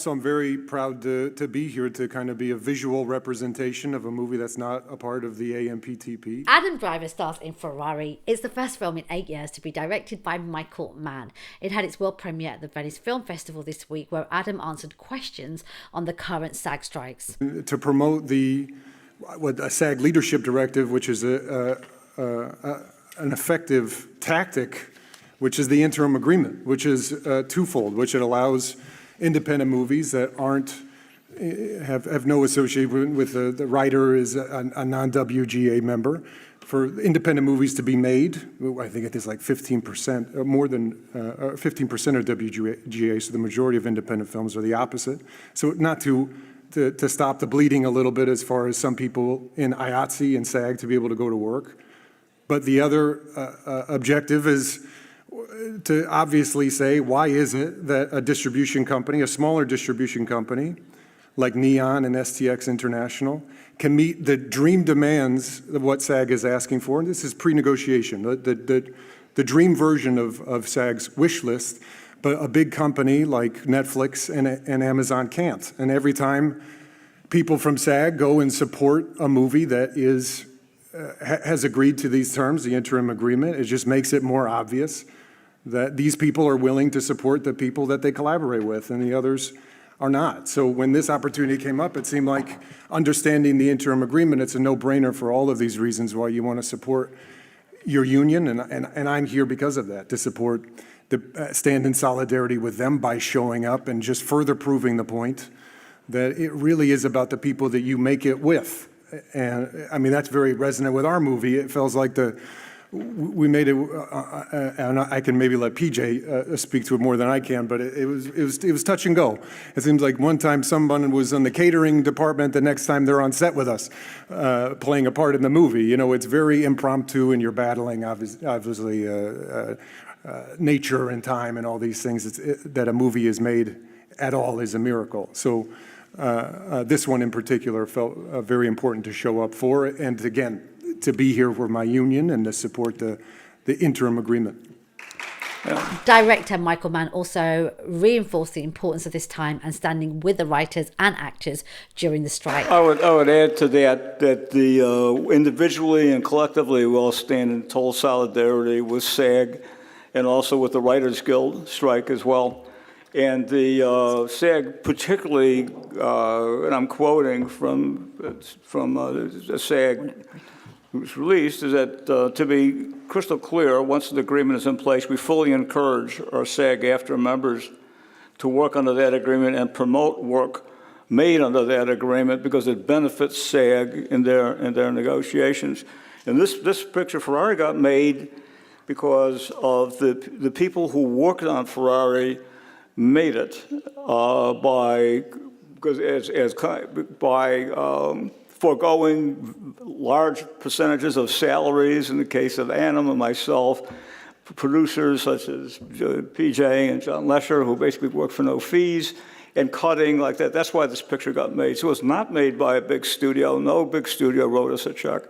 So I'm very proud to be here to kind of be a visual representation of a movie that's not a part of the AMPTP. Adam Driver stars in Ferrari. It's the first film in 8 years to be directed by Michael Mann. It had its world premiere at the Venice Film Festival this week, where Adam answered questions on the current SAG strikes. To promote a SAG leadership directive, which is an effective tactic, which is the interim agreement, which is twofold, which it allows independent movies that have no association with the writer is a non-WGA member, for independent movies to be made. I think it is like 15%, more than 15% are WGA, so the majority of independent films are the opposite. So not to stop the bleeding a little bit as far as some people in IATSE and SAG to be able to go to work. But the other objective is to obviously say, why is it that a distribution company, a smaller distribution company, like Neon and STX International, can meet the dream demands of what SAG is asking for? And this is pre-negotiation, the dream version of SAG's wish list, but a big company like Netflix and Amazon can't. And every time people from SAG go and support a movie that has agreed to these terms, the interim agreement, it just makes it more obvious that these people are willing to support the people that they collaborate with, and the others are not. So when this opportunity came up, it seemed like understanding the interim agreement, it's a no-brainer for all of these reasons why you want to support your union, and I'm here because of that, to support stand in solidarity with them by showing up and just further proving the point that it really is about the people that you make it with. And I mean, that's very resonant with our movie. It feels like we made it, and I can maybe let PJ speak to it more than I can, but it was touch and go. It seems like one time someone was in the catering department, the next time they're on set with us, playing a part in the movie. You know, it's very impromptu, and you're battling, obviously, nature and time and all these things. That a movie is made at all is a miracle. So this one in particular felt very important to show up for, and again, to be here for my union and to support the interim agreement. Yeah. Director Michael Mann also reinforced the importance of this time and standing with the writers and actors during the strike. I would add to that the individually and collectively we all stand in total solidarity with SAG and also with the Writers Guild strike as well. And the SAG particularly, and I'm quoting from the SAG was released, is that to be crystal clear, once the agreement is in place, we fully encourage our SAG-AFTRA members to work under that agreement and promote work made under that agreement because it benefits SAG in their negotiations. And this picture, Ferrari, got made because of the people who worked on Ferrari made it by foregoing large percentages of salaries in the case of Anna and myself, producers such as PJ and John Lesher, who basically work for no fees, and cutting like that. That's why this picture got made. So it was not made by a big studio. No big studio wrote us a check.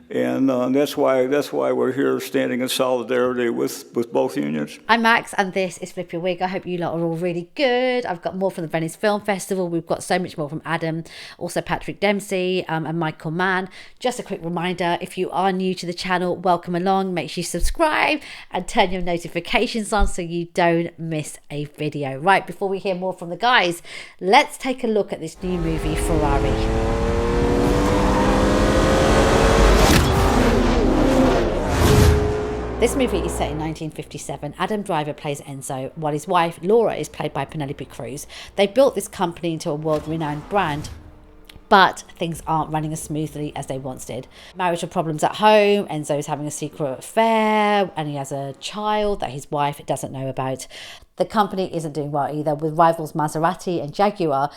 And that's why we're here standing in solidarity with both unions. I'm Max, and this is Flip Your Wig. I hope you lot are all really good. I've got more from the Venice Film Festival. We've got so much more from Adam, also Patrick Dempsey and Michael Mann. Just a quick reminder, if you are new to the channel, welcome along. Make sure you subscribe and turn your notifications on so you don't miss a video. Right, before we hear more from the guys, let's take a look at this new movie, Ferrari. This movie is set in 1957. Adam Driver plays Enzo, while his wife, Laura, is played by Penelope Cruz. They built this company into a world-renowned brand, but things aren't running as smoothly as they once did. Marital problems at home, Enzo is having a secret affair, and he has a child that his wife doesn't know about. The company isn't doing well either, with rivals Maserati and Jaguar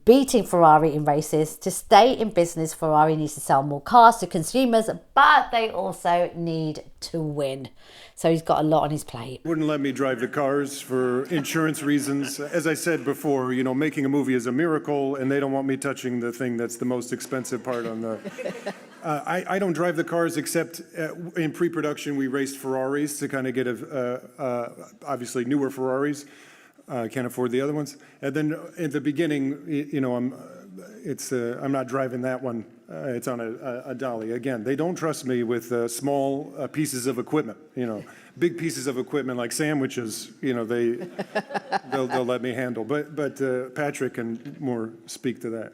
beating Ferrari in races. To stay in business, Ferrari needs to sell more cars to consumers, but they also need to win. So he's got a lot on his plate. Wouldn't let me drive the cars for insurance reasons. As I said before, you know, making a movie is a miracle, and they don't want me touching the thing that's the most expensive part on the... I don't drive the cars except in pre-production we raced Ferraris to kind of get obviously newer Ferraris. can't afford the other ones. And then at the beginning, I'm not driving that one. It's on a dolly. Again, they don't trust me with small pieces of equipment. Big pieces of equipment like sandwiches. They'll let me handle. But Patrick can more speak to that.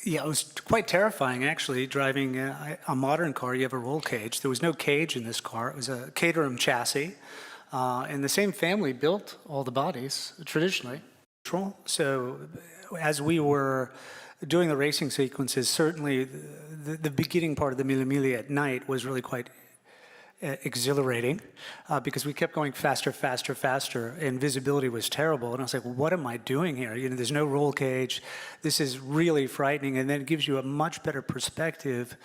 Yeah, it was quite terrifying, actually, driving a modern car. You have a roll cage. There was no cage in this car. It was a Caterham chassis. And the same family built all the bodies, traditionally. So as we were doing the racing sequences, certainly the beginning part of the Mille Miglia at night was really quite exhilarating because we kept going faster, faster, faster, and visibility was terrible. And I was like, well, what am I doing here? There's no roll cage. This is really frightening. And then it gives you a much better perspective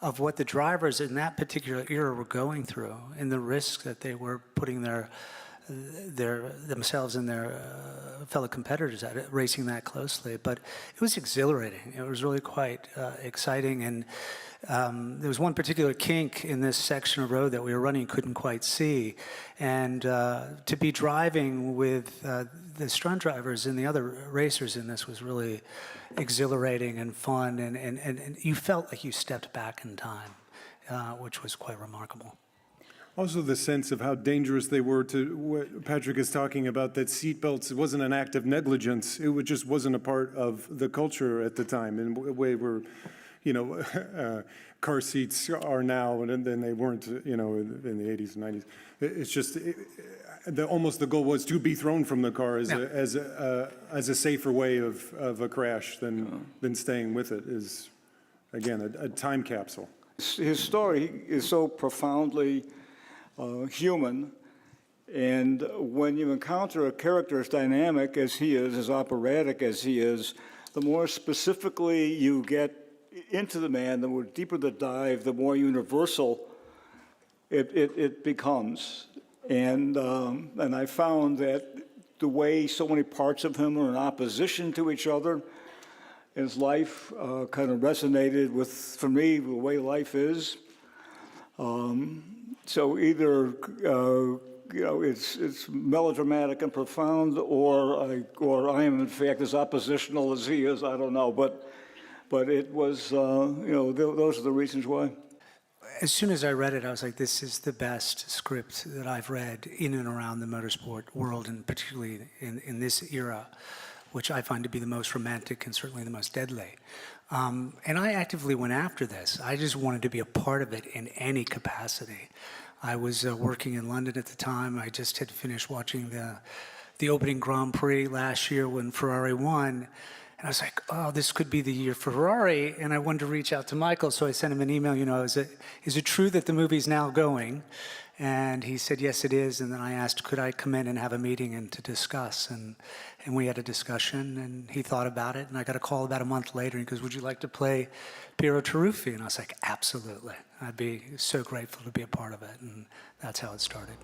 of what the drivers in that particular era were going through and the risks that they were putting themselves and their fellow competitors at it, racing that closely. But it was exhilarating. It was really quite exciting. And there was one particular kink in this section of road that we were running, couldn't quite see. And to be driving with the stunt drivers and the other racers in this was really exhilarating and fun. And you felt like you stepped back in time, which was quite remarkable. Also, the sense of how dangerous they were to what Patrick is talking about, that seatbelts, it wasn't an act of negligence. It just wasn't a part of the culture at the time in a way where, car seats are now, and then they weren't, in the 80s and 90s. It's just, almost the goal was to be thrown from the car as a safer way of a crash than staying with it is, again, a time capsule. His story is so profoundly human, and when you encounter a character as dynamic as he is, as operatic as he is, the more specifically you get into the man, the more deeper the dive, the more universal it becomes. And I found that the way so many parts of him are in opposition to each other, his life kind of resonated with, for me, the way life is. So either it's melodramatic and profound, or I am in fact as oppositional as he is. I don't know, but it was those are the reasons why. As soon as I read it, I was like, this is the best script that I've read in and around the motorsport world, and particularly in this era, which I find to be the most romantic and certainly the most deadly. And I actively went after this. I just wanted to be a part of it in any capacity. I was working in London at the time. I just had finished watching the opening Grand Prix last year when Ferrari won. And I was like, oh, this could be the year for Ferrari. And I wanted to reach out to Michael, so I sent him an email, is it true that the movie's now going? And he said, yes, it is. And then I asked, could I come in and have a meeting and to discuss? And we had a discussion, and he thought about it. And I got a call about a month later, and he goes, would you like to play Piero Taruffi? And I was like, absolutely. I'd be so grateful to be a part of it. And that's how it started.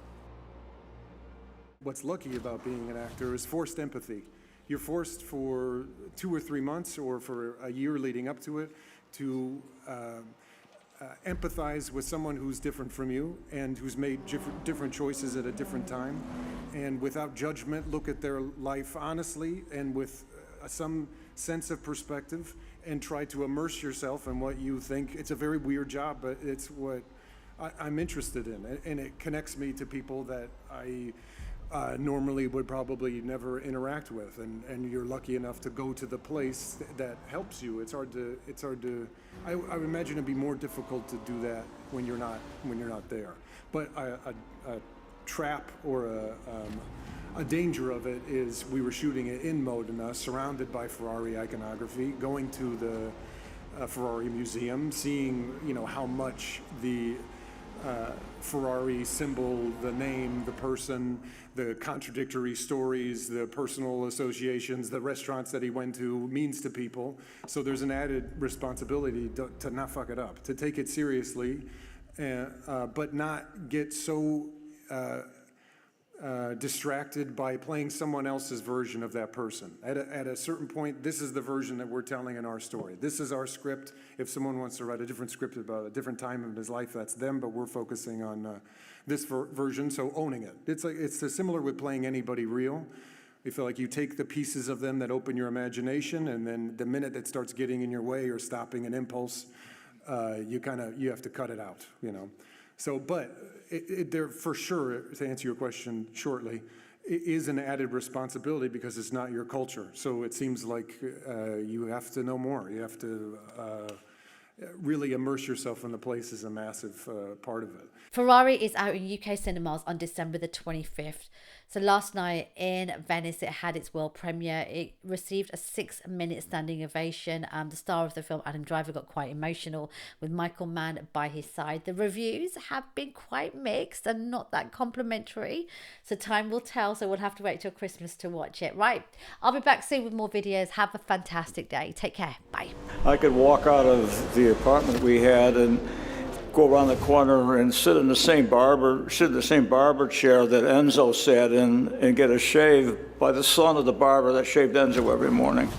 What's lucky about being an actor is forced empathy. You're forced for 2 or 3 months or for a year leading up to it to empathize with someone who's different from you and who's made different choices at a different time, and without judgment look at their life honestly and with some sense of perspective and try to immerse yourself in what you think. It's a very weird job, but it's what I'm interested in, and it connects me to people that I normally would probably never interact with, and you're lucky enough to go to the place that helps you. It's hard to. I would imagine it'd be more difficult to do that when you're not there. But a trap or a danger of it is we were shooting it in Modena, surrounded by Ferrari iconography, going to the Ferrari museum, seeing how much the Ferrari symbol, the name, the person, the contradictory stories, the personal associations, the restaurants that he went to means to people. So there's an added responsibility to not fuck it up, to take it seriously, but not get so distracted by playing someone else's version of that person. At a certain point, this is the version that we're telling in our story. This is our script. If someone wants to write a different script about a different time in his life, that's them, but we're focusing on this version, so owning it. It's similar with playing anybody real. We feel like you take the pieces of them that open your imagination, and then the minute that starts getting in your way or stopping an impulse, you have to cut it out, you know. So, but there for sure, to answer your question shortly, it is an added responsibility because it's not your culture. So it seems like you have to know more. You have to really immerse yourself in the place is a massive part of it. Ferrari is out in UK cinemas on December the 25th. So last night in Venice, it had its world premiere. It received a 6-minute standing ovation. The star of the film, Adam Driver, got quite emotional with Michael Mann by his side. The reviews have been quite mixed and not that complimentary. So time will tell. So we'll have to wait till Christmas to watch it. Right. I'll be back soon with more videos. Have a fantastic day. Take care. Bye. I could walk out of the apartment we had and go around the corner and sit in the same barber chair that Enzo sat in and get a shave by the son of the barber that shaved Enzo every morning.